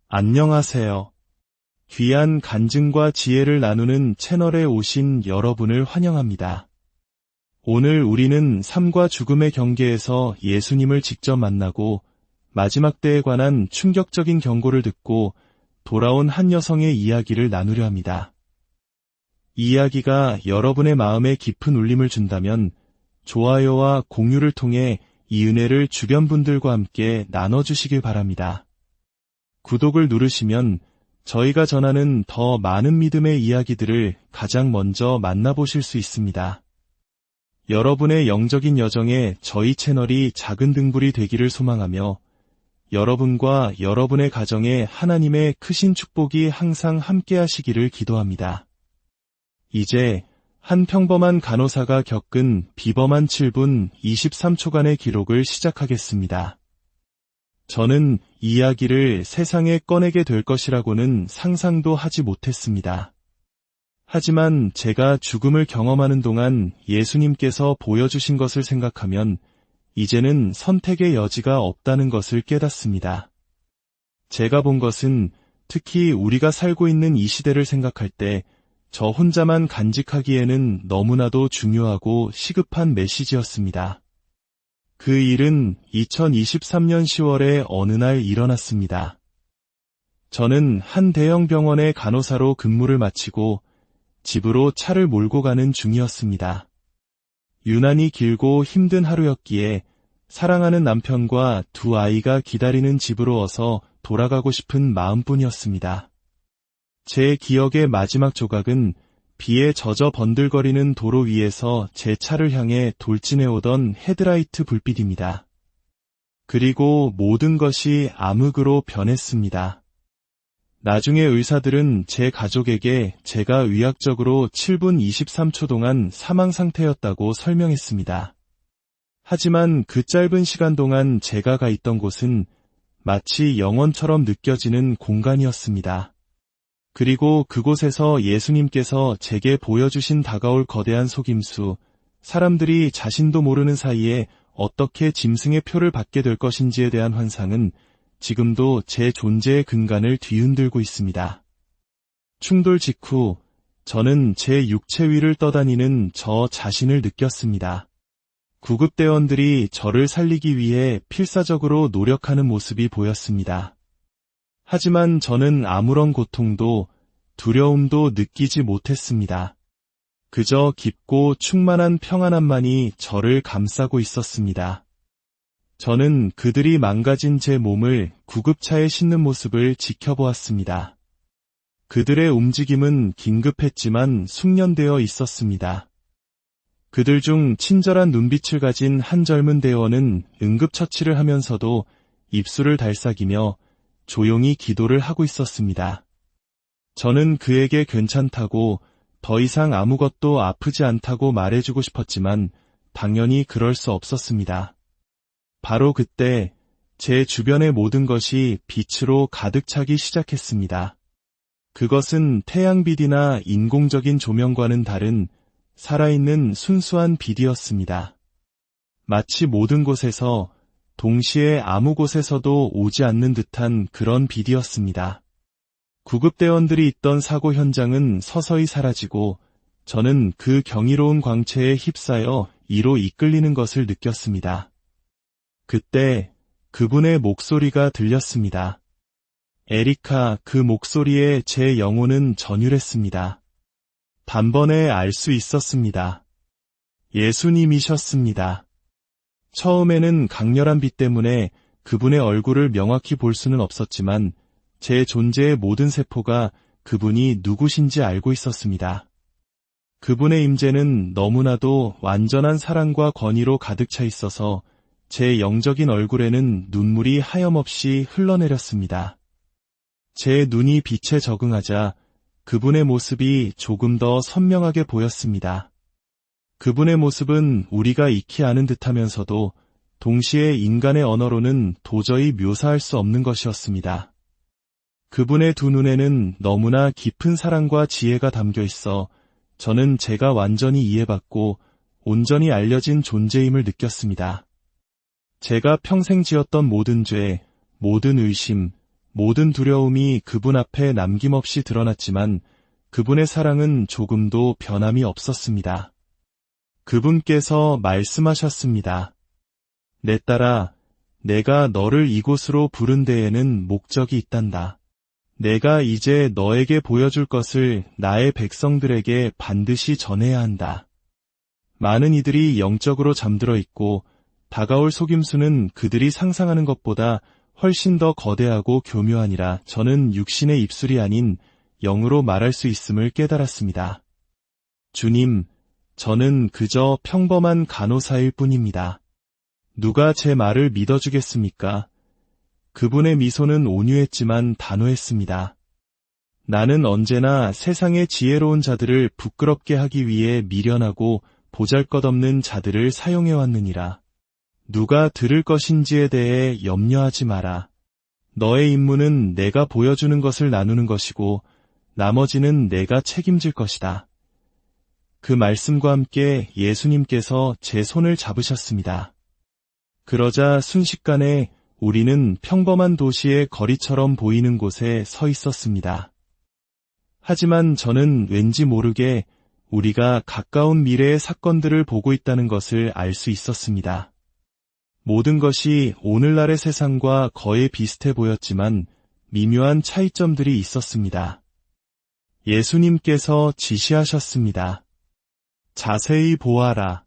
안녕하세요. 귀한 간증과 지혜를 나누는 채널에 오신 여러분을 환영합니다. 오늘 우리는 삶과 죽음의 경계에서 예수님을 직접 만나고 마지막 때에 관한 충격적인 경고를 듣고 돌아온 한 여성의 이야기를 나누려 합니다. 이 이야기가 여러분의 마음에 깊은 울림을 준다면 좋아요와 공유를 통해 이 은혜를 주변 분들과 함께 나눠주시길 바랍니다. 구독을 누르시면 저희가 전하는 더 많은 믿음의 이야기들을 가장 먼저 만나보실 수 있습니다. 여러분의 영적인 여정에 저희 채널이 작은 등불이 되기를 소망하며 여러분과 여러분의 가정에 하나님의 크신 축복이 항상 함께 하시기를 기도합니다. 이제 한 평범한 간호사가 겪은 비범한 7분 23초간의 기록을 시작하겠습니다. 저는 이 이야기를 세상에 꺼내게 될 것이라고는 상상도 하지 못했습니다. 하지만 제가 죽음을 경험하는 동안 예수님께서 보여주신 것을 생각하면 이제는 선택의 여지가 없다는 것을 깨닫습니다. 제가 본 것은 특히 우리가 살고 있는 이 시대를 생각할 때 저 혼자만 간직하기에는 너무나도 중요하고 시급한 메시지였습니다. 그 일은 2023년 10월에 어느 날 일어났습니다. 저는 한 대형 병원의 간호사로 근무를 마치고 집으로 차를 몰고 가는 중이었습니다. 유난히 길고 힘든 하루였기에 사랑하는 남편과 두 아이가 기다리는 집으로 어서 돌아가고 싶은 마음뿐이었습니다. 제 기억의 마지막 조각은 비에 젖어 번들거리는 도로 위에서 제 차를 향해 돌진해오던 헤드라이트 불빛입니다. 그리고 모든 것이 암흑으로 변했습니다. 나중에 의사들은 제 가족에게 제가 의학적으로 7분 23초 동안 사망 상태였다고 설명했습니다. 하지만 그 짧은 시간 동안 제가 가 있던 곳은 마치 영원처럼 느껴지는 공간이었습니다. 그리고 그곳에서 예수님께서 제게 보여주신 다가올 거대한 속임수, 사람들이 자신도 모르는 사이에 어떻게 짐승의 표를 받게 될 것인지에 대한 환상은 지금도 제 존재의 근간을 뒤흔들고 있습니다. 충돌 직후 저는 제 육체 위를 떠다니는 저 자신을 느꼈습니다. 구급대원들이 저를 살리기 위해 필사적으로 노력하는 모습이 보였습니다. 하지만 저는 아무런 고통도 두려움도 느끼지 못했습니다. 그저 깊고 충만한 평안함만이 저를 감싸고 있었습니다. 저는 그들이 망가진 제 몸을 구급차에 싣는 모습을 지켜보았습니다. 그들의 움직임은 긴급했지만 숙련되어 있었습니다. 그들 중 친절한 눈빛을 가진 한 젊은 대원은 응급처치를 하면서도 입술을 달싹이며 조용히 기도를 하고 있었습니다. 저는 그에게 괜찮다고 더 이상 아무것도 아프지 않다고 말해주고 싶었지만 당연히 그럴 수 없었습니다. 바로 그때 제 주변의 모든 것이 빛으로 가득 차기 시작했습니다. 그것은 태양빛이나 인공적인 조명과는 다른 살아있는 순수한 빛이었습니다. 마치 모든 곳에서 동시에 아무 곳에서도 오지 않는 듯한 그런 빛이었습니다. 구급대원들이 있던 사고 현장은 서서히 사라지고 저는 그 경이로운 광채에 휩싸여 이로 이끌리는 것을 느꼈습니다. 그때 그분의 목소리가 들렸습니다. 에리카, 그 목소리에 제 영혼은 전율했습니다. 단번에 알 수 있었습니다. 예수님이셨습니다. 처음에는 강렬한 빛 때문에 그분의 얼굴을 명확히 볼 수는 없었지만 제 존재의 모든 세포가 그분이 누구신지 알고 있었습니다. 그분의 임재는 너무나도 완전한 사랑과 권위로 가득 차 있어서 제 영적인 얼굴에는 눈물이 하염없이 흘러내렸습니다. 제 눈이 빛에 적응하자 그분의 모습이 조금 더 선명하게 보였습니다. 그분의 모습은 우리가 익히 아는 듯하면서도 동시에 인간의 언어로는 도저히 묘사할 수 없는 것이었습니다. 그분의 두 눈에는 너무나 깊은 사랑과 지혜가 담겨 있어 저는 제가 완전히 이해받고 온전히 알려진 존재임을 느꼈습니다. 제가 평생 지었던 모든 죄, 모든 의심, 모든 두려움이 그분 앞에 남김없이 드러났지만 그분의 사랑은 조금도 변함이 없었습니다. 그분께서 말씀하셨습니다. 내 딸아, 내가 너를 이곳으로 부른 데에는 목적이 있단다. 내가 이제 너에게 보여줄 것을 나의 백성들에게 반드시 전해야 한다. 많은 이들이 영적으로 잠들어 있고 다가올 속임수는 그들이 상상하는 것보다 훨씬 더 거대하고 교묘하니라. 저는 육신의 입술이 아닌 영으로 말할 수 있음을 깨달았습니다. 주님, 저는 그저 평범한 간호사일 뿐입니다. 누가 제 말을 믿어주겠습니까? 그분의 미소는 온유했지만 단호했습니다. 나는 언제나 세상의 지혜로운 자들을 부끄럽게 하기 위해 미련하고 보잘것없는 자들을 사용해왔느니라. 누가 들을 것인지에 대해 염려하지 마라. 너의 임무는 내가 보여주는 것을 나누는 것이고 나머지는 내가 책임질 것이다. 그 말씀과 함께 예수님께서 제 손을 잡으셨습니다. 그러자 순식간에 우리는 평범한 도시의 거리처럼 보이는 곳에 서 있었습니다. 하지만 저는 왠지 모르게 우리가 가까운 미래의 사건들을 보고 있다는 것을 알 수 있었습니다. 모든 것이 오늘날의 세상과 거의 비슷해 보였지만 미묘한 차이점들이 있었습니다. 예수님께서 지시하셨습니다. 자세히 보아라.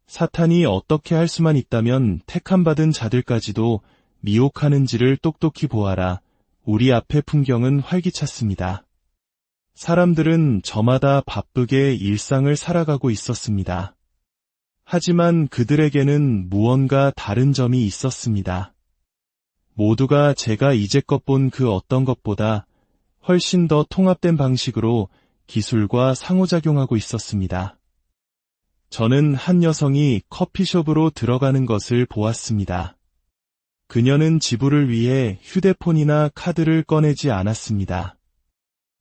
사탄이 어떻게 할 수만 있다면 택함받은 자들까지도 미혹하는지를 똑똑히 보아라. 우리 앞의 풍경은 활기찼습니다. 사람들은 저마다 바쁘게 일상을 살아가고 있었습니다. 하지만 그들에게는 무언가 다른 점이 있었습니다. 모두가 제가 이제껏 본 그 어떤 것보다 훨씬 더 통합된 방식으로 기술과 상호작용하고 있었습니다. 저는 한 여성이 커피숍으로 들어가는 것을 보았습니다. 그녀는 지불을 위해 휴대폰이나 카드를 꺼내지 않았습니다.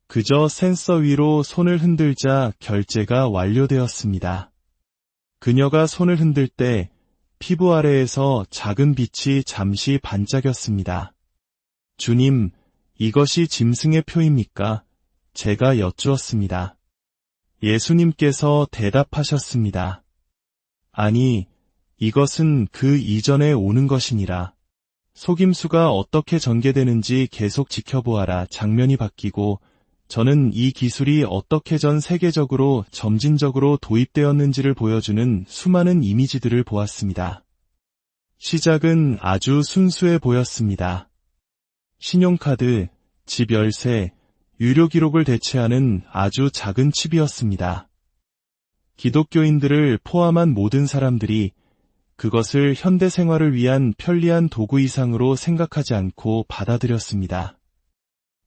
그저 센서 위로 손을 흔들자 결제가 완료되었습니다. 그녀가 손을 흔들 때 피부 아래에서 작은 빛이 잠시 반짝였습니다. 주님, 이것이 짐승의 표입니까? 제가 여쭈었습니다. 예수님께서 대답하셨습니다. 아니, 이것은 그 이전에 오는 것이니라. 속임수가 어떻게 전개되는지 계속 지켜보아라. 장면이 바뀌고 저는 이 기술이 어떻게 전 세계적으로 점진적으로 도입되었는지를 보여주는 수많은 이미지들을 보았습니다. 시작은 아주 순수해 보였습니다. 신용카드, 집 열쇠, 유료 기록을 대체하는 아주 작은 칩이었습니다. 기독교인들을 포함한 모든 사람들이 그것을 현대 생활을 위한 편리한 도구 이상으로 생각하지 않고 받아들였습니다.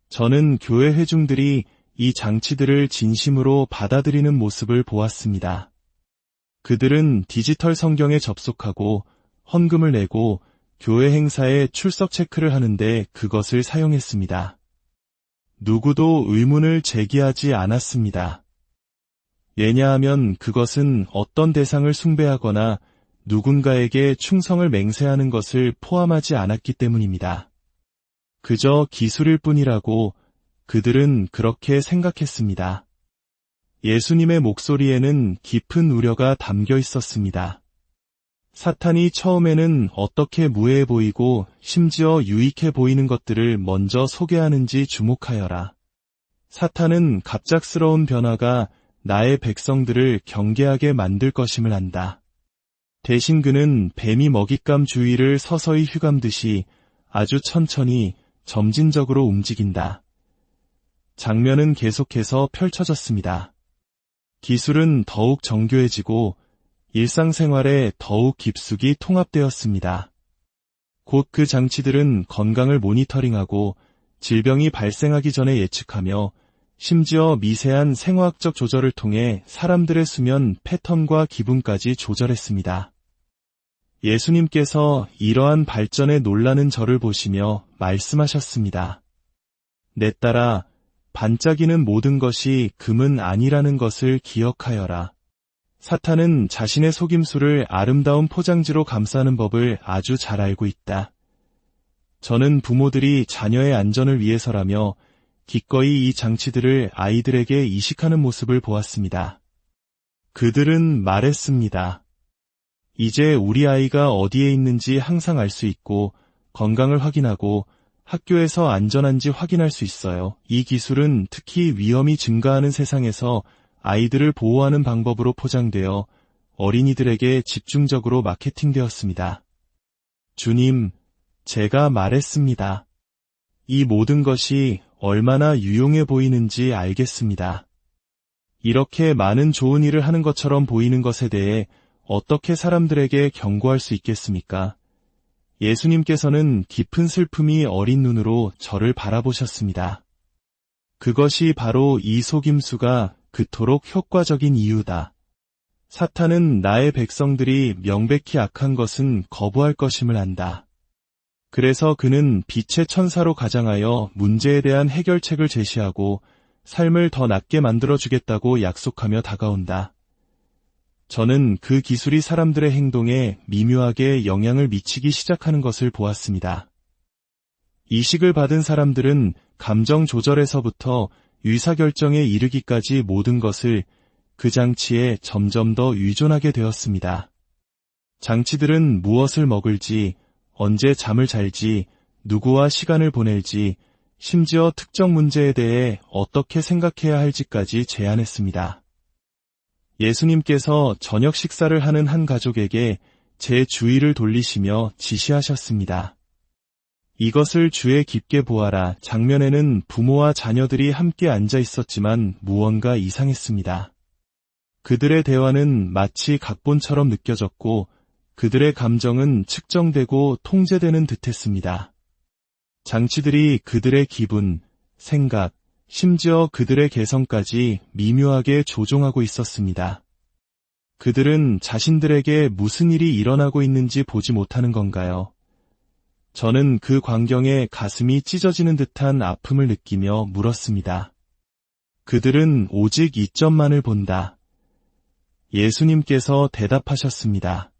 저는 교회 회중들이 이 장치들을 진심으로 받아들이는 모습을 보았습니다. 그들은 디지털 성경에 접속하고 헌금을 내고 교회 행사에 출석 체크를 하는데 그것을 사용했습니다. 누구도 의문을 제기하지 않았습니다. 왜냐하면 그것은 어떤 대상을 숭배하거나 누군가에게 충성을 맹세하는 것을 포함하지 않았기 때문입니다. 그저 기술일 뿐이라고 그들은 그렇게 생각했습니다. 예수님의 목소리에는 깊은 우려가 담겨 있었습니다. 사탄이 처음에는 어떻게 무해해 보이고 심지어 유익해 보이는 것들을 먼저 소개하는지 주목하여라. 사탄은 갑작스러운 변화가 나의 백성들을 경계하게 만들 것임을 안다. 대신 그는 뱀이 먹잇감 주위를 서서히 휘감듯이 아주 천천히 점진적으로 움직인다. 장면은 계속해서 펼쳐졌습니다. 기술은 더욱 정교해지고 일상생활에 더욱 깊숙이 통합되었습니다. 곧 그 장치들은 건강을 모니터링하고 질병이 발생하기 전에 예측하며 심지어 미세한 생화학적 조절을 통해 사람들의 수면 패턴과 기분까지 조절했습니다. 예수님께서 이러한 발전에 놀라는 저를 보시며 말씀하셨습니다. 내 딸아, 반짝이는 모든 것이 금은 아니라는 것을 기억하여라. 사탄은 자신의 속임수를 아름다운 포장지로 감싸는 법을 아주 잘 알고 있다. 저는 부모들이 자녀의 안전을 위해서라며 기꺼이 이 장치들을 아이들에게 이식하는 모습을 보았습니다. 그들은 말했습니다. 이제 우리 아이가 어디에 있는지 항상 알 수 있고 건강을 확인하고 학교에서 안전한지 확인할 수 있어요. 이 기술은 특히 위험이 증가하는 세상에서 아이들을 보호하는 방법으로 포장되어 어린이들에게 집중적으로 마케팅되었습니다. 주님, 제가 말했습니다. 이 모든 것이 얼마나 유용해 보이는지 알겠습니다. 이렇게 많은 좋은 일을 하는 것처럼 보이는 것에 대해 어떻게 사람들에게 경고할 수 있겠습니까? 예수님께서는 깊은 슬픔이 어린 눈으로 저를 바라보셨습니다. 그것이 바로 이 속임수가 그토록 효과적인 이유다. 사탄은 나의 백성들이 명백히 악한 것은 거부할 것임을 안다. 그래서 그는 빛의 천사로 가장하여 문제에 대한 해결책을 제시하고 삶을 더 낫게 만들어주겠다고 약속하며 다가온다. 저는 그 기술이 사람들의 행동에 미묘하게 영향을 미치기 시작하는 것을 보았습니다. 이식을 받은 사람들은 감정 조절에서부터 의사결정에 이르기까지 모든 것을 그 장치에 점점 더 의존하게 되었습니다. 장치들은 무엇을 먹을지, 언제 잠을 잘지, 누구와 시간을 보낼지, 심지어 특정 문제에 대해 어떻게 생각해야 할지까지 제안했습니다. 예수님께서 저녁 식사를 하는 한 가족에게 제 주의를 돌리시며 지시하셨습니다. 이것을 주의 깊게 보아라. 장면에는 부모와 자녀들이 함께 앉아 있었지만 무언가 이상했습니다. 그들의 대화는 마치 각본처럼 느껴졌고 그들의 감정은 측정되고 통제되는 듯했습니다. 장치들이 그들의 기분, 생각, 심지어 그들의 개성까지 미묘하게 조종하고 있었습니다. 그들은 자신들에게 무슨 일이 일어나고 있는지 보지 못하는 건가요? 저는 그 광경에 가슴이 찢어지는 듯한 아픔을 느끼며 물었습니다. 그들은 오직 이점만을 본다. 예수님께서 대답하셨습니다.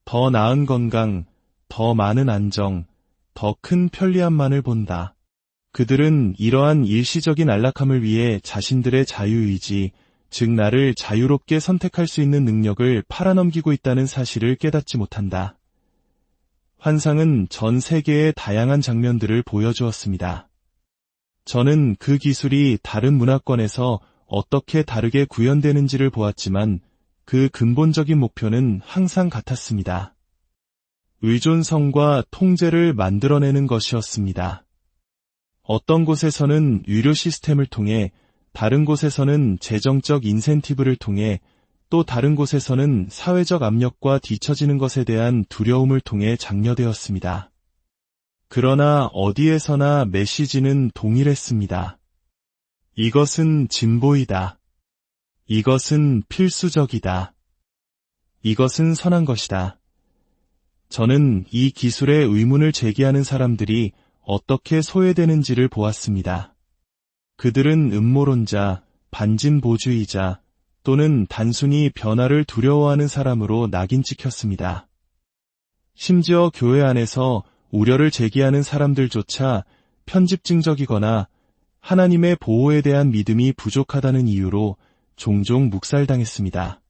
더 나은 건강, 더 많은 안정, 더 큰 편리함만을 본다. 그들은 이러한 일시적인 안락함을 위해 자신들의 자유의지, 즉 나를 자유롭게 선택할 수 있는 능력을 팔아넘기고 있다는 사실을 깨닫지 못한다. 환상은 전 세계의 다양한 장면들을 보여주었습니다. 저는 그 기술이 다른 문화권에서 어떻게 다르게 구현되는지를 보았지만 그 근본적인 목표는 항상 같았습니다. 의존성과 통제를 만들어내는 것이었습니다. 어떤 곳에서는 유료 시스템을 통해, 다른 곳에서는 재정적 인센티브를 통해, 또 다른 곳에서는 사회적 압력과 뒤처지는 것에 대한 두려움을 통해 장려되었습니다. 그러나 어디에서나 메시지는 동일했습니다. 이것은 진보이다. 이것은 필수적이다. 이것은 선한 것이다. 저는 이 기술에 의문을 제기하는 사람들이 어떻게 소외되는지를 보았습니다. 그들은 음모론자, 반진보주의자 또는 단순히 변화를 두려워하는 사람으로 낙인 찍혔습니다. 심지어 교회 안에서 우려를 제기하는 사람들조차 편집증적이거나 하나님의 보호에 대한 믿음이 부족하다는 이유로 종종 묵살당했습니다.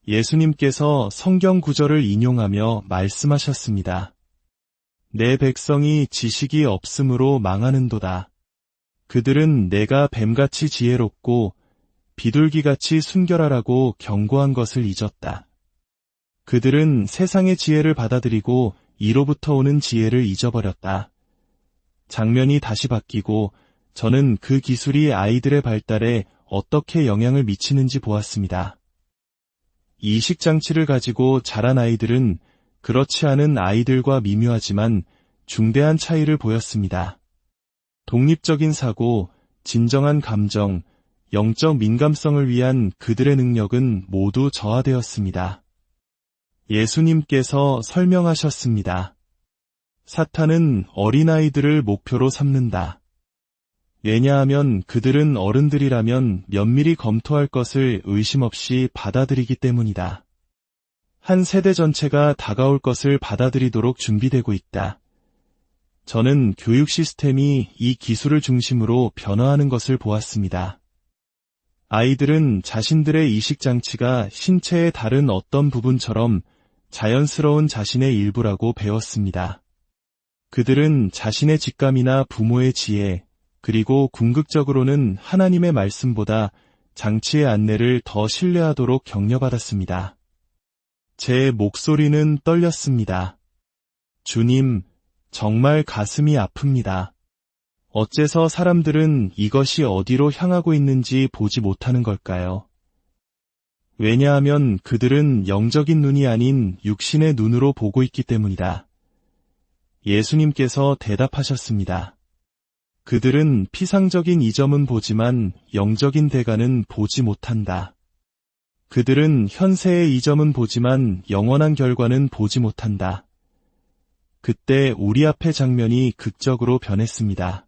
예수님께서 성경 구절을 인용하며 말씀하셨습니다. 내 백성이 지식이 없으므로 망하는도다. 그들은 내가 뱀같이 지혜롭고 비둘기같이 순결하라고 경고한 것을 잊었다. 그들은 세상의 지혜를 받아들이고 이로부터 오는 지혜를 잊어버렸다. 장면이 다시 바뀌고 저는 그 기술이 아이들의 발달에 어떻게 영향을 미치는지 보았습니다. 이식장치를 가지고 자란 아이들은 그렇지 않은 아이들과 미묘하지만 중대한 차이를 보였습니다. 독립적인 사고, 진정한 감정, 영적 민감성을 위한 그들의 능력은 모두 저하되었습니다. 예수님께서 설명하셨습니다. 사탄은 어린아이들을 목표로 삼는다. 왜냐하면 그들은 어른들이라면 면밀히 검토할 것을 의심 없이 받아들이기 때문이다. 한 세대 전체가 다가올 것을 받아들이도록 준비되고 있다. 저는 교육 시스템이 이 기술을 중심으로 변화하는 것을 보았습니다. 아이들은 자신들의 이식장치가 신체의 다른 어떤 부분처럼 자연스러운 자신의 일부라고 배웠습니다. 그들은 자신의 직감이나 부모의 지혜, 그리고 궁극적으로는 하나님의 말씀보다 장치의 안내를 더 신뢰하도록 격려받았습니다. 제 목소리는 떨렸습니다. 주님, 정말 가슴이 아픕니다. 어째서 사람들은 이것이 어디로 향하고 있는지 보지 못하는 걸까요? 왜냐하면 그들은 영적인 눈이 아닌 육신의 눈으로 보고 있기 때문이다. 예수님께서 대답하셨습니다. 그들은 피상적인 이점은 보지만 영적인 대가는 보지 못한다. 그들은 현세의 이점은 보지만 영원한 결과는 보지 못한다. 그때 우리 앞의 장면이 극적으로 변했습니다.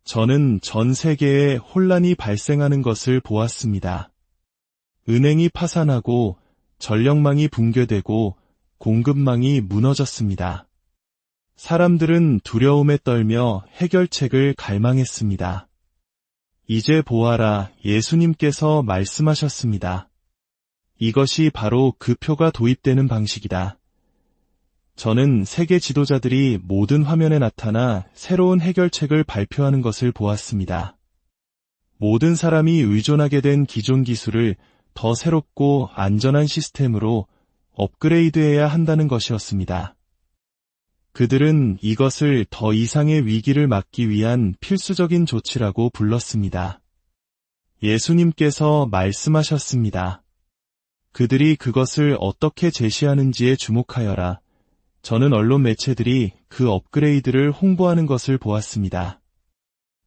저는 전 세계에 혼란이 발생하는 것을 보았습니다. 은행이 파산하고 전력망이 붕괴되고 공급망이 무너졌습니다. 사람들은 두려움에 떨며 해결책을 갈망했습니다. 이제 보아라, 예수님께서 말씀하셨습니다. 이것이 바로 그 표가 도입되는 방식이다. 저는 세계 지도자들이 모든 화면에 나타나 새로운 해결책을 발표하는 것을 보았습니다. 모든 사람이 의존하게 된 기존 기술을 더 새롭고 안전한 시스템으로 업그레이드해야 한다는 것이었습니다. 그들은 이것을 더 이상의 위기를 막기 위한 필수적인 조치라고 불렀습니다. 예수님께서 말씀하셨습니다. 그들이 그것을 어떻게 제시하는지에 주목하여라. 저는 언론 매체들이 그 업그레이드를 홍보하는 것을 보았습니다.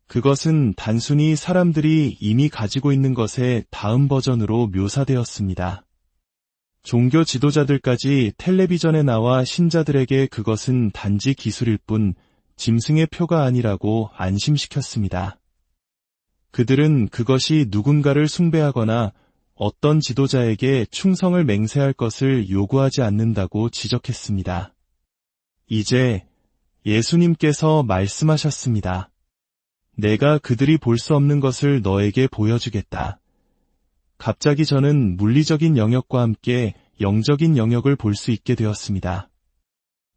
그것은 단순히 사람들이 이미 가지고 있는 것의 다음 버전으로 묘사되었습니다. 종교 지도자들까지 텔레비전에 나와 신자들에게 그것은 단지 기술일 뿐 짐승의 표가 아니라고 안심시켰습니다. 그들은 그것이 누군가를 숭배하거나 어떤 지도자에게 충성을 맹세할 것을 요구하지 않는다고 지적했습니다. 이제 예수님께서 말씀하셨습니다. 내가 그들이 볼 수 없는 것을 너에게 보여주겠다. 갑자기 저는 물리적인 영역과 함께 영적인 영역을 볼 수 있게 되었습니다.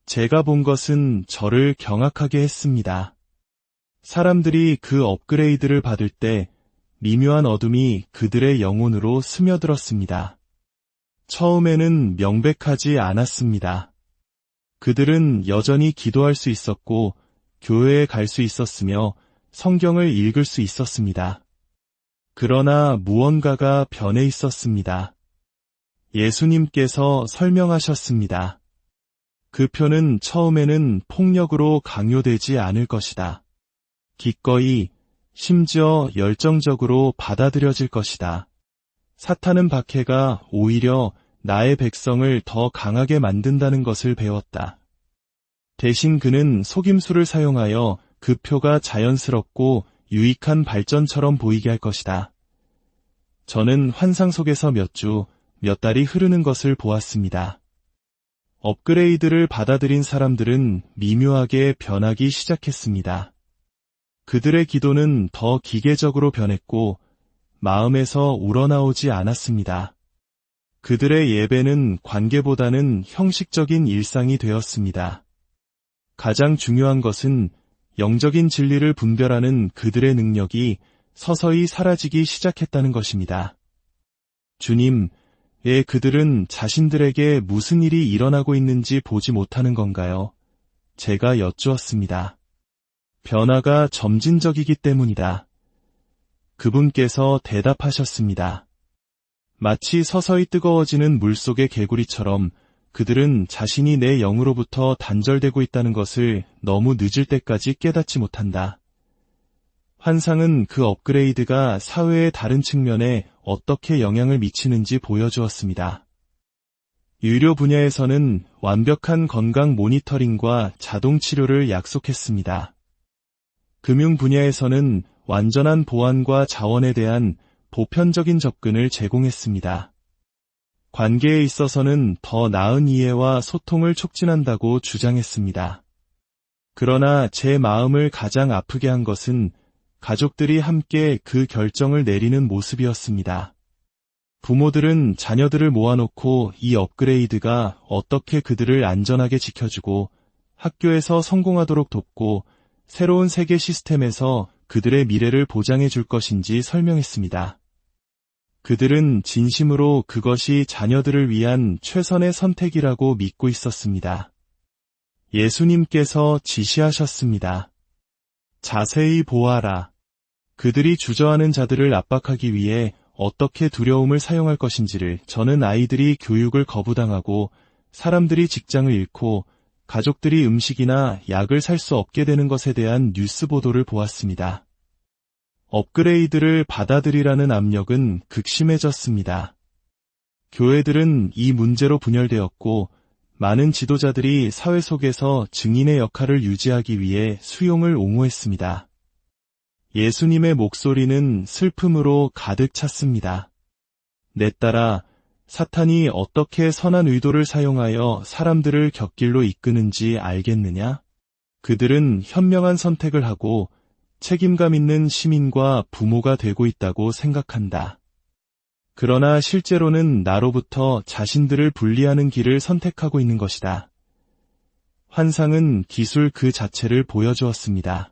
제가 본 것은 저를 경악하게 했습니다. 사람들이 그 업그레이드를 받을 때 미묘한 어둠이 그들의 영혼으로 스며들었습니다. 처음에는 명백하지 않았습니다. 그들은 여전히 기도할 수 있었고 교회에 갈 수 있었으며 성경을 읽을 수 있었습니다. 그러나 무언가가 변해 있었습니다. 예수님께서 설명하셨습니다. 그 표는 처음에는 폭력으로 강요되지 않을 것이다. 기꺼이, 심지어 열정적으로 받아들여질 것이다. 사탄은 박해가 오히려 나의 백성을 더 강하게 만든다는 것을 배웠다. 대신 그는 속임수를 사용하여 그 표가 자연스럽고 유익한 발전처럼 보이게 할 것이다. 저는 환상 속에서 몇 주, 몇 달이 흐르는 것을 보았습니다. 업그레이드를 받아들인 사람들은 미묘하게 변하기 시작했습니다. 그들의 기도는 더 기계적으로 변했고 마음에서 우러나오지 않았습니다. 그들의 예배는 관계보다는 형식적인 일상이 되었습니다. 가장 중요한 것은 영적인 진리를 분별하는 그들의 능력이 서서히 사라지기 시작했다는 것입니다. 주님, 왜 그들은 자신들에게 무슨 일이 일어나고 있는지 보지 못하는 건가요? 제가 여쭈었습니다. 변화가 점진적이기 때문이다. 그분께서 대답하셨습니다. 마치 서서히 뜨거워지는 물속의 개구리처럼 그들은 자신이 내 영으로부터 단절되고 있다는 것을 너무 늦을 때까지 깨닫지 못한다. 환상은 그 업그레이드가 사회의 다른 측면에 어떻게 영향을 미치는지 보여주었습니다. 의료 분야에서는 완벽한 건강 모니터링과 자동 치료를 약속했습니다. 금융 분야에서는 완전한 보안과 자원에 대한 보편적인 접근을 제공했습니다. 관계에 있어서는 더 나은 이해와 소통을 촉진한다고 주장했습니다. 그러나 제 마음을 가장 아프게 한 것은 가족들이 함께 그 결정을 내리는 모습이었습니다. 부모들은 자녀들을 모아놓고 이 업그레이드가 어떻게 그들을 안전하게 지켜주고 학교에서 성공하도록 돕고 새로운 세계 시스템에서 그들의 미래를 보장해 줄 것인지 설명했습니다. 그들은 진심으로 그것이 자녀들을 위한 최선의 선택이라고 믿고 있었습니다. 예수님께서 지시하셨습니다. 자세히 보아라. 그들이 주저하는 자들을 압박하기 위해 어떻게 두려움을 사용할 것인지를. 저는 아이들이 교육을 거부당하고 사람들이 직장을 잃고 가족들이 음식이나 약을 살 수 없게 되는 것에 대한 뉴스 보도를 보았습니다. 업그레이드를 받아들이라는 압력은 극심해졌습니다. 교회들은 이 문제로 분열되었고 많은 지도자들이 사회 속에서 증인의 역할을 유지하기 위해 수용을 옹호했습니다. 예수님의 목소리는 슬픔으로 가득 찼습니다. 내 딸아, 사탄이 어떻게 선한 의도를 사용하여 사람들을 곁길로 이끄는지 알겠느냐? 그들은 현명한 선택을 하고 책임감 있는 시민과 부모가 되고 있다고 생각한다. 그러나 실제로는 나로부터 자신들을 분리하는 길을 선택하고 있는 것이다. 환상은 기술 그 자체를 보여주었습니다.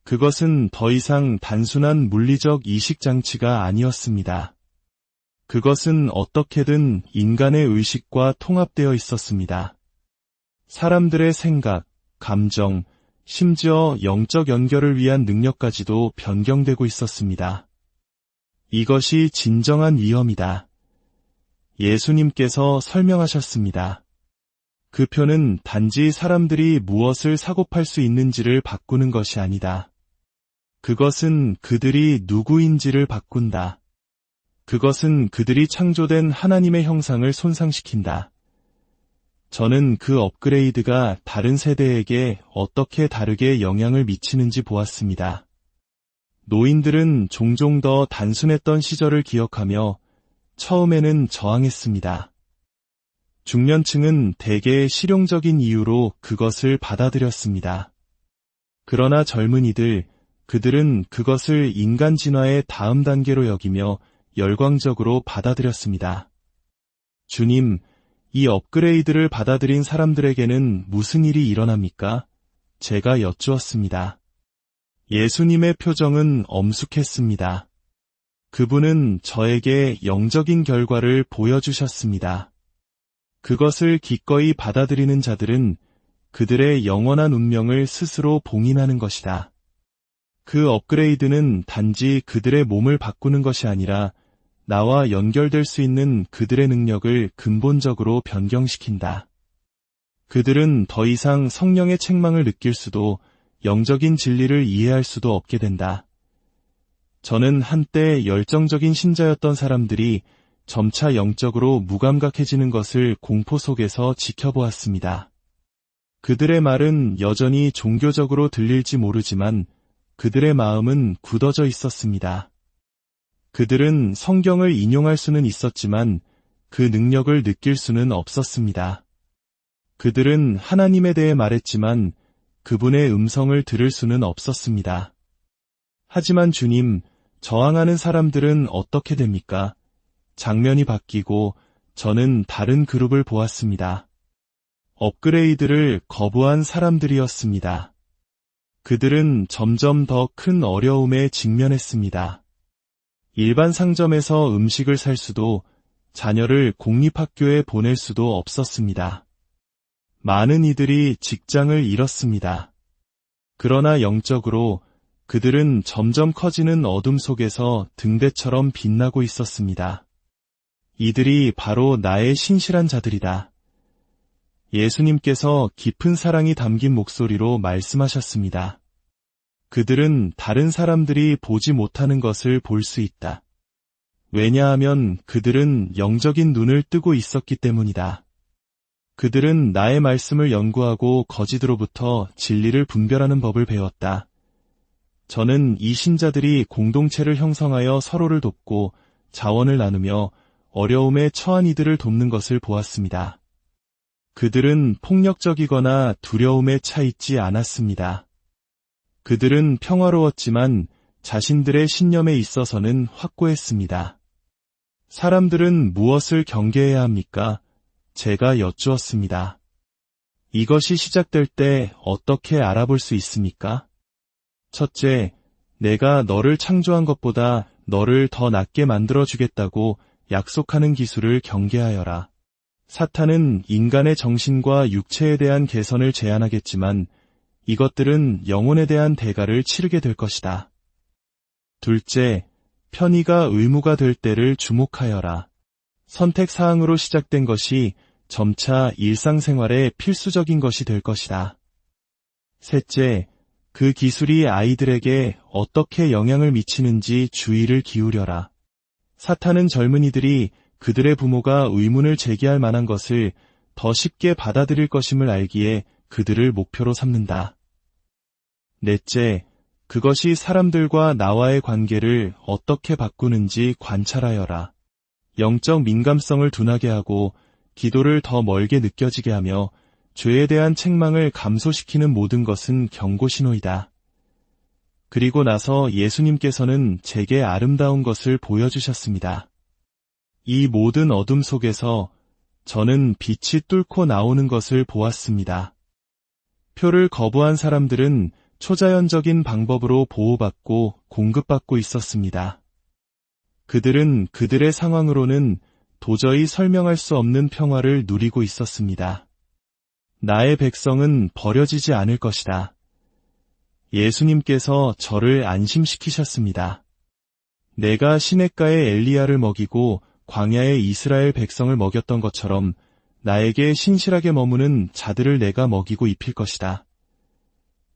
그것은 더 이상 단순한 물리적 이식장치가 아니었습니다. 그것은 어떻게든 인간의 의식과 통합되어 있었습니다. 사람들의 생각, 감정, 심지어 영적 연결을 위한 능력까지도 변경되고 있었습니다. 이것이 진정한 위험이다. 예수님께서 설명하셨습니다. 그 표는 단지 사람들이 무엇을 사고 팔 수 있는지를 바꾸는 것이 아니다. 그것은 그들이 누구인지를 바꾼다. 그것은 그들이 창조된 하나님의 형상을 손상시킨다. 저는 그 업그레이드가 다른 세대에게 어떻게 다르게 영향을 미치는지 보았습니다. 노인들은 종종 더 단순했던 시절을 기억하며 처음에는 저항했습니다. 중년층은 대개 실용적인 이유로 그것을 받아들였습니다. 그러나 젊은이들, 그들은 그것을 인간 진화의 다음 단계로 여기며 열광적으로 받아들였습니다. 주님, 이 업그레이드를 받아들인 사람들에게는 무슨 일이 일어납니까? 제가 여쭈었습니다. 예수님의 표정은 엄숙했습니다. 그분은 저에게 영적인 결과를 보여주셨습니다. 그것을 기꺼이 받아들이는 자들은 그들의 영원한 운명을 스스로 봉인하는 것이다. 그 업그레이드는 단지 그들의 몸을 바꾸는 것이 아니라 나와 연결될 수 있는 그들의 능력을 근본적으로 변경시킨다. 그들은 더 이상 성령의 책망을 느낄 수도 영적인 진리를 이해할 수도 없게 된다. 저는 한때 열정적인 신자였던 사람들이 점차 영적으로 무감각해지는 것을 공포 속에서 지켜보았습니다. 그들의 말은 여전히 종교적으로 들릴지 모르지만 그들의 마음은 굳어져 있었습니다. 그들은 성경을 인용할 수는 있었지만 그 능력을 느낄 수는 없었습니다. 그들은 하나님에 대해 말했지만 그분의 음성을 들을 수는 없었습니다. 하지만 주님, 저항하는 사람들은 어떻게 됩니까? 장면이 바뀌고 저는 다른 그룹을 보았습니다. 업그레이드를 거부한 사람들이었습니다. 그들은 점점 더 큰 어려움에 직면했습니다. 일반 상점에서 음식을 살 수도 자녀를 공립학교에 보낼 수도 없었습니다. 많은 이들이 직장을 잃었습니다. 그러나 영적으로 그들은 점점 커지는 어둠 속에서 등대처럼 빛나고 있었습니다. 이들이 바로 나의 신실한 자들이다. 예수님께서 깊은 사랑이 담긴 목소리로 말씀하셨습니다. 그들은 다른 사람들이 보지 못하는 것을 볼 수 있다. 왜냐하면 그들은 영적인 눈을 뜨고 있었기 때문이다. 그들은 나의 말씀을 연구하고 거짓으로부터 진리를 분별하는 법을 배웠다. 저는 이 신자들이 공동체를 형성하여 서로를 돕고 자원을 나누며 어려움에 처한 이들을 돕는 것을 보았습니다. 그들은 폭력적이거나 두려움에 차 있지 않았습니다. 그들은 평화로웠지만 자신들의 신념에 있어서는 확고했습니다. 사람들은 무엇을 경계해야 합니까? 제가 여쭈었습니다. 이것이 시작될 때 어떻게 알아볼 수 있습니까? 첫째, 내가 너를 창조한 것보다 너를 더 낫게 만들어주겠다고 약속하는 기술을 경계하여라. 사탄은 인간의 정신과 육체에 대한 개선을 제안하겠지만 이것들은 영혼에 대한 대가를 치르게 될 것이다. 둘째, 편의가 의무가 될 때를 주목하여라. 선택사항으로 시작된 것이 점차 일상생활의 필수적인 것이 될 것이다. 셋째, 그 기술이 아이들에게 어떻게 영향을 미치는지 주의를 기울여라. 사탄은 젊은이들이 그들의 부모가 의문을 제기할 만한 것을 더 쉽게 받아들일 것임을 알기에 그들을 목표로 삼는다. 넷째, 그것이 사람들과 나와의 관계를 어떻게 바꾸는지 관찰하여라. 영적 민감성을 둔하게 하고 기도를 더 멀게 느껴지게 하며 죄에 대한 책망을 감소시키는 모든 것은 경고 신호이다. 그리고 나서 예수님께서는 제게 아름다운 것을 보여주셨습니다. 이 모든 어둠 속에서 저는 빛이 뚫고 나오는 것을 보았습니다. 표를 거부한 사람들은 초자연적인 방법으로 보호받고 공급받고 있었습니다. 그들은 그들의 상황으로는 도저히 설명할 수 없는 평화를 누리고 있었습니다. 나의 백성은 버려지지 않을 것이다. 예수님께서 저를 안심시키셨습니다. 내가 시냇가의 엘리야를 먹이고 광야의 이스라엘 백성을 먹였던 것처럼 나에게 신실하게 머무는 자들을 내가 먹이고 입힐 것이다.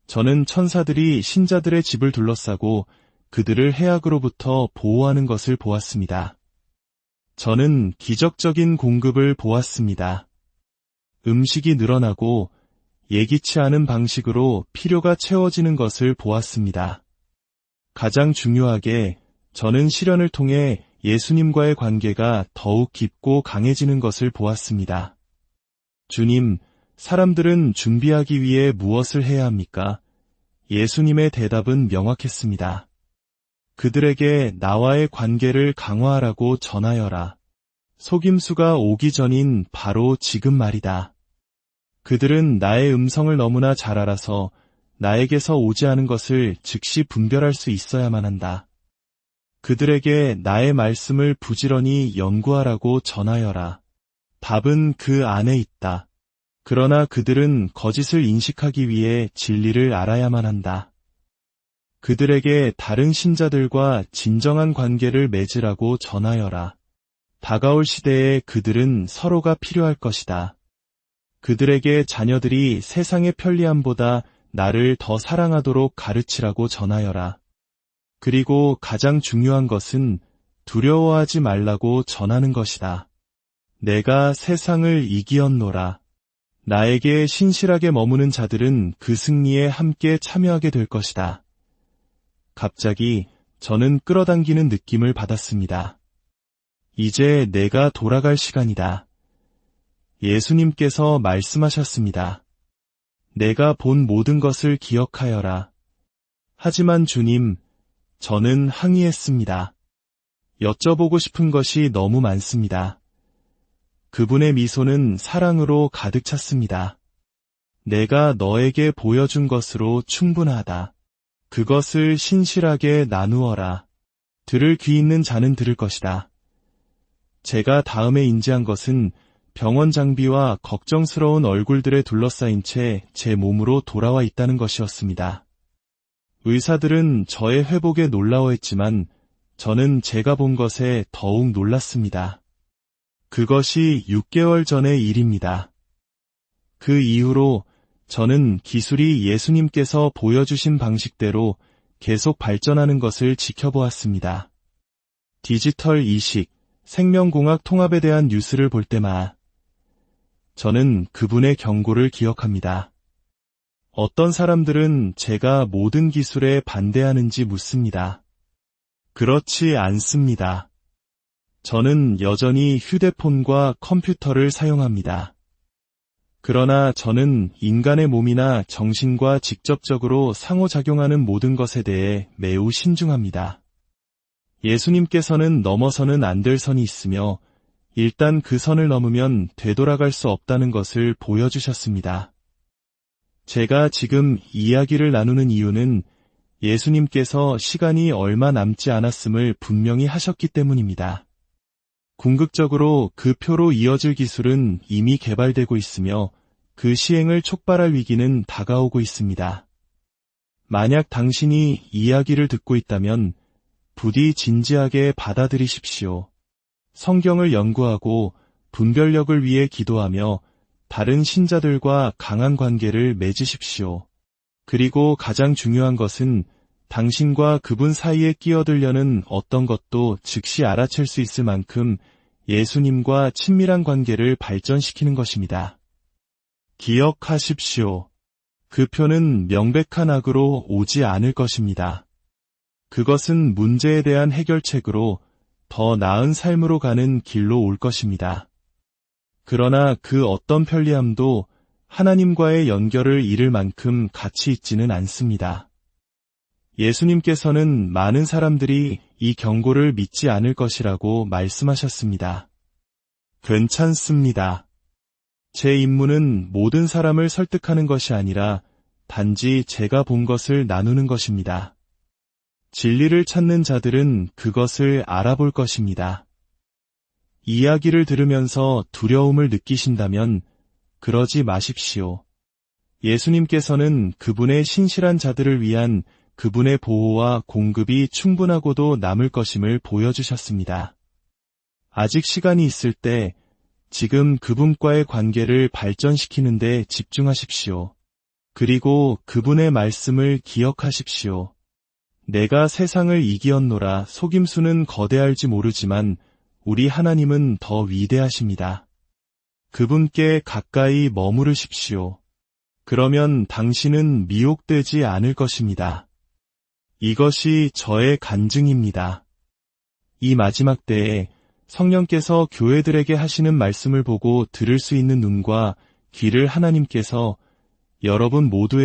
저는 천사들이 신자들의 집을 둘러싸고 그들을 해악으로부터 보호하는 것을 보았습니다. 저는 기적적인 공급을 보았습니다. 음식이 늘어나고 예기치 않은 방식으로 필요가 채워지는 것을 보았습니다. 가장 중요하게 저는 시련을 통해 예수님과의 관계가 더욱 깊고 강해지는 것을 보았습니다. 주님, 사람들은 준비하기 위해 무엇을 해야 합니까? 예수님의 대답은 명확했습니다. 그들에게 나와의 관계를 강화하라고 전하여라. 속임수가 오기 전인 바로 지금 말이다. 그들은 나의 음성을 너무나 잘 알아서 나에게서 오지 않은 것을 즉시 분별할 수 있어야만 한다. 그들에게 나의 말씀을 부지런히 연구하라고 전하여라. 답은 그 안에 있다. 그러나 그들은 거짓을 인식하기 위해 진리를 알아야만 한다. 그들에게 다른 신자들과 진정한 관계를 맺으라고 전하여라. 다가올 시대에 그들은 서로가 필요할 것이다. 그들에게 자녀들이 세상의 편리함보다 나를 더 사랑하도록 가르치라고 전하여라. 그리고 가장 중요한 것은 두려워하지 말라고 전하는 것이다. 내가 세상을 이기었노라. 나에게 신실하게 머무는 자들은 그 승리에 함께 참여하게 될 것이다. 갑자기 저는 끌어당기는 느낌을 받았습니다. 이제 내가 돌아갈 시간이다. 예수님께서 말씀하셨습니다. 내가 본 모든 것을 기억하여라. 하지만 주님, 저는 항의했습니다. 여쭤보고 싶은 것이 너무 많습니다. 그분의 미소는 사랑으로 가득 찼습니다. 내가 너에게 보여준 것으로 충분하다. 그것을 신실하게 나누어라. 들을 귀 있는 자는 들을 것이다. 제가 다음에 인지한 것은 병원 장비와 걱정스러운 얼굴들에 둘러싸인 채 제 몸으로 돌아와 있다는 것이었습니다. 의사들은 저의 회복에 놀라워했지만 저는 제가 본 것에 더욱 놀랐습니다. 그것이 6개월 전의 일입니다. 그 이후로 저는 기술이 예수님께서 보여주신 방식대로 계속 발전하는 것을 지켜보았습니다. 디지털 이식, 생명공학 통합에 대한 뉴스를 볼 때마다 저는 그분의 경고를 기억합니다. 어떤 사람들은 제가 모든 기술에 반대하는지 묻습니다. 그렇지 않습니다. 저는 여전히 휴대폰과 컴퓨터를 사용합니다. 그러나 저는 인간의 몸이나 정신과 직접적으로 상호작용하는 모든 것에 대해 매우 신중합니다. 예수님께서는 넘어서는 안 될 선이 있으며 일단 그 선을 넘으면 되돌아갈 수 없다는 것을 보여주셨습니다. 제가 지금 이야기를 나누는 이유는 예수님께서 시간이 얼마 남지 않았음을 분명히 하셨기 때문입니다. 궁극적으로 그 표로 이어질 기술은 이미 개발되고 있으며 그 시행을 촉발할 위기는 다가오고 있습니다. 만약 당신이 이야기를 듣고 있다면 부디 진지하게 받아들이십시오. 성경을 연구하고 분별력을 위해 기도하며 다른 신자들과 강한 관계를 맺으십시오. 그리고 가장 중요한 것은 당신과 그분 사이에 끼어들려는 어떤 것도 즉시 알아챌 수 있을 만큼 예수님과 친밀한 관계를 발전시키는 것입니다. 기억하십시오. 그 표는 명백한 악으로 오지 않을 것입니다. 그것은 문제에 대한 해결책으로 더 나은 삶으로 가는 길로 올 것입니다. 그러나 그 어떤 편리함도 하나님과의 연결을 잃을 만큼 가치 있지는 않습니다. 예수님께서는 많은 사람들이 이 경고를 믿지 않을 것이라고 말씀하셨습니다. 괜찮습니다. 제 임무는 모든 사람을 설득하는 것이 아니라 단지 제가 본 것을 나누는 것입니다. 진리를 찾는 자들은 그것을 알아볼 것입니다. 이야기를 들으면서 두려움을 느끼신다면 그러지 마십시오. 예수님께서는 그분의 신실한 자들을 위한 그분의 보호와 공급이 충분하고도 남을 것임을 보여주셨습니다. 아직 시간이 있을 때 지금 그분과의 관계를 발전시키는 데 집중하십시오. 그리고 그분의 말씀을 기억하십시오. 내가 세상을 이기었노라. 속임수는 거대할지 모르지만 우리 하나님은 더 위대하십니다. 그분께 가까이 머무르십시오. 그러면 당신은 미혹되지 않을 것입니다. 이것이 저의 간증입니다. 이 마지막 때에 성령께서 교회들에게 하시는 말씀을 보고 들을 수 있는 눈과 귀를 하나님께서 여러분 모두에게